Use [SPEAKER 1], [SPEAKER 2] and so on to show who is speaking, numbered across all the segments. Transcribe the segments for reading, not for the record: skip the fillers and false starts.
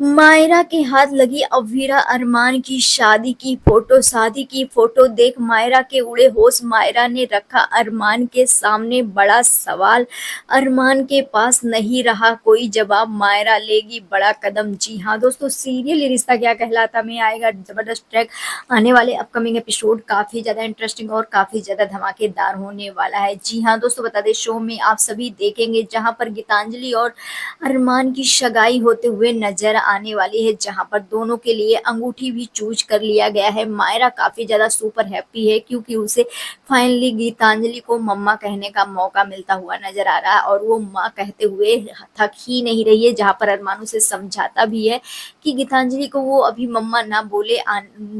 [SPEAKER 1] मायरा के हाथ लगी अवीरा अरमान की शादी की फोटो देख मायरा के उड़े होश। मायरा ने रखा अरमान के सामने बड़ा सवाल। अरमान के पास नहीं रहा कोई जवाब, मायरा लेगी बड़ा कदम। जी हाँ दोस्तों, सीरियल ये रिश्ता क्या कहलाता में आएगा जबरदस्त ट्रैक। आने वाले अपकमिंग एपिसोड काफी ज्यादा इंटरेस्टिंग और काफी ज्यादा धमाकेदार होने वाला है। जी हाँ दोस्तों, बता दें शो में आप सभी देखेंगे जहां पर गीतांजलि और अरमान की सगाई होते हुए नजर आने वाली है, जहां पर दोनों के लिए अंगूठी भी चूज कर लिया गया है। मायरा काफी ज्यादा सुपर हैप्पी है क्योंकि उसे फाइनली गीतांजलि को मम्मा कहने का मौका मिलता हुआ नजर आ रहा है और वो माँ कहते हुए थक ही नहीं रही है। जहां पर अरमान उसे समझाता भी है कि गीतांजलि को वो अभी मम्मा ना बोले,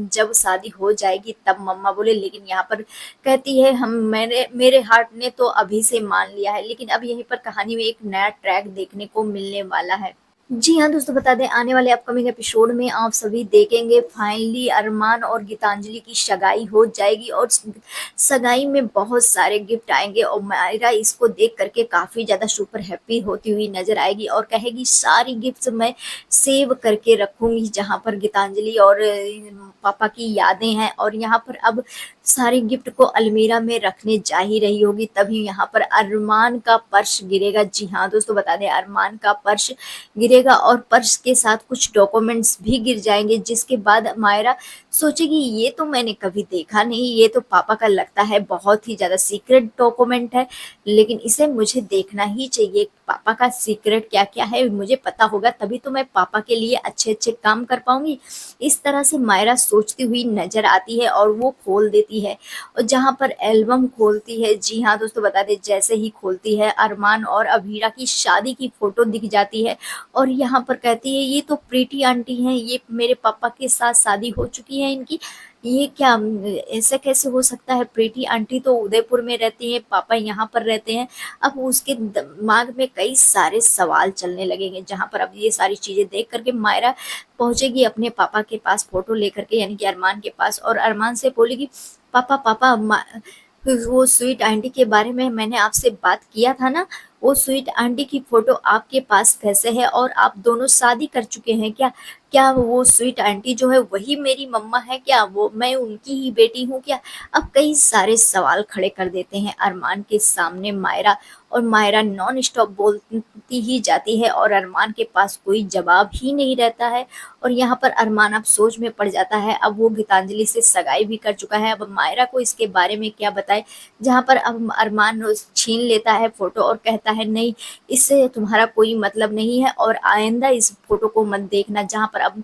[SPEAKER 1] जब शादी हो जाएगी तब मम्मा बोले, लेकिन यहाँ पर कहती है हम मेरे हार्ट ने तो अभी से मान लिया है। लेकिन अब यहीं पर कहानी में एक नया ट्रैक देखने को मिलने वाला है। जी हाँ दोस्तों, बता दें आने वाले अपकमिंग एपिसोड में आप सभी देखेंगे फाइनली अरमान और गीतांजलि की सगाई हो जाएगी और सगाई में बहुत सारे गिफ्ट आएंगे और मायरा इसको देख करके काफी ज्यादा सुपर हैप्पी होती हुई नजर आएगी और कहेगी सारी गिफ्ट्स मैं सेव करके रखूंगी। जहां पर गीतांजलि और पापा की यादें हैं और यहाँ पर अब सारी गिफ्ट को अलमीरा में रखने जा ही रही होगी, तभी यहाँ पर अरमान का पर्स गिरेगा। जी हाँ दोस्तों, बता दें अरमान का पर्स गिरेगा और पर्स के साथ कुछ डॉक्यूमेंट्स भी गिर जाएंगे, जिसके बाद मायरा सोचेगी ये तो मैंने कभी देखा नहीं, ये तो पापा का लगता है बहुत ही ज्यादा सीक्रेट डॉक्यूमेंट है, लेकिन इसे मुझे देखना ही चाहिए। पापा का सीक्रेट क्या क्या है मुझे पता होगा, तभी तो मैं पापा के लिए अच्छे अच्छे काम कर पाऊंगी। इस तरह से मायरा सोचती हुई नजर आती है और वो खोल देती है और जहां पर एल्बम खोलती है, जी हाँ दोस्तों बता दें जैसे ही खोलती है अरमान और अभीरा की शादी की फोटो दिख जाती है और यहाँ पर कहती है ये तो प्रीति आंटी हैं, ये मेरे पापा के साथ शादी हो चुकी है इनकी, ये क्या ऐसे कैसे हो सकता है? प्रीति आंटी तो उदयपुर में रहती है, पापा यहाँ पर रहते हैं। अब उसके दिमाग में कई सारे सवाल चलने लगेंगे, जहां पर अब ये सारी चीजें देख करके मायरा पहुंचेगी अपने पापा के पास फोटो लेकर के, यानी कि अरमान के पास, और अरमान से बोलेगी पापा पापा वो स्वीट आंटी के बारे में मैंने आपसे बात किया था ना, वो स्वीट आंटी की फोटो आपके पास कैसे है और आप दोनों शादी कर चुके हैं क्या? क्या वो स्वीट आंटी जो है वही मेरी मम्मा है क्या? वो मैं उनकी ही बेटी हूँ क्या? अब कई सारे सवाल खड़े कर देते हैं अरमान के सामने मायरा, और मायरा नॉन स्टॉप बोलती ही जाती है और अरमान के पास कोई जवाब ही नहीं रहता है। और यहाँ पर अरमान अब सोच में पड़ जाता है, अब वो गीतांजलि से सगाई भी कर चुका है, अब मायरा को इसके बारे में क्या बताए। जहाँ पर अब अरमान छीन लेता है फोटो और कहता है नहीं, इससे तुम्हारा कोई मतलब नहीं है और आइंदा इस फोटो को मत देखना। जहाँ पर अब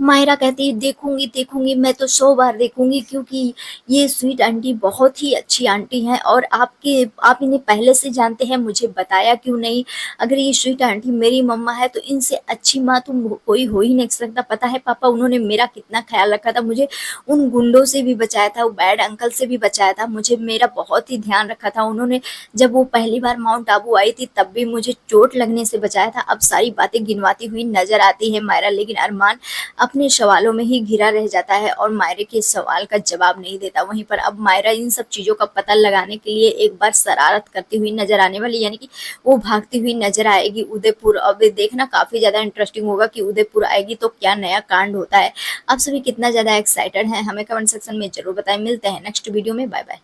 [SPEAKER 1] मायरा कहती है देखूंगी देखूंगी, मैं तो 100 बार देखूंगी, क्योंकि ये स्वीट आंटी बहुत ही अच्छी आंटी हैं और आप इन्हें पहले से जानते हैं, मुझे बताया क्यों नहीं? अगर ये स्वीट आंटी मेरी मम्मा है तो इनसे अच्छी माँ तो कोई हो ही नहीं सकता। पता है पापा उन्होंने मेरा कितना ख्याल रखा था, मुझे उन गुंडों से भी बचाया था, वो बैड अंकल से भी बचाया था, मुझे मेरा बहुत ही ध्यान रखा था उन्होंने। जब वो पहली बार माउंट आबू आई थी तब भी मुझे चोट लगने से बचाया था। अब सारी बातें गिनवाती हुई नजर आती है मायरा, लेकिन अरमान अपने सवालों में ही घिरा रह जाता है और मायरे के सवाल का जवाब नहीं देता। वहीं पर अब मायरा इन सब चीजों का पता लगाने के लिए एक बार शरारत करती हुई नजर आने वाली, यानी कि वो भागती हुई नजर आएगी उदयपुर। अब देखना काफी ज्यादा इंटरेस्टिंग होगा कि उदयपुर आएगी तो क्या नया कांड होता है। आप सभी कितना ज्यादा एक्साइटेड हैं हमें कमेंट सेक्शन में जरूर बताएं। मिलते हैं नेक्स्ट वीडियो में, बाय बाय।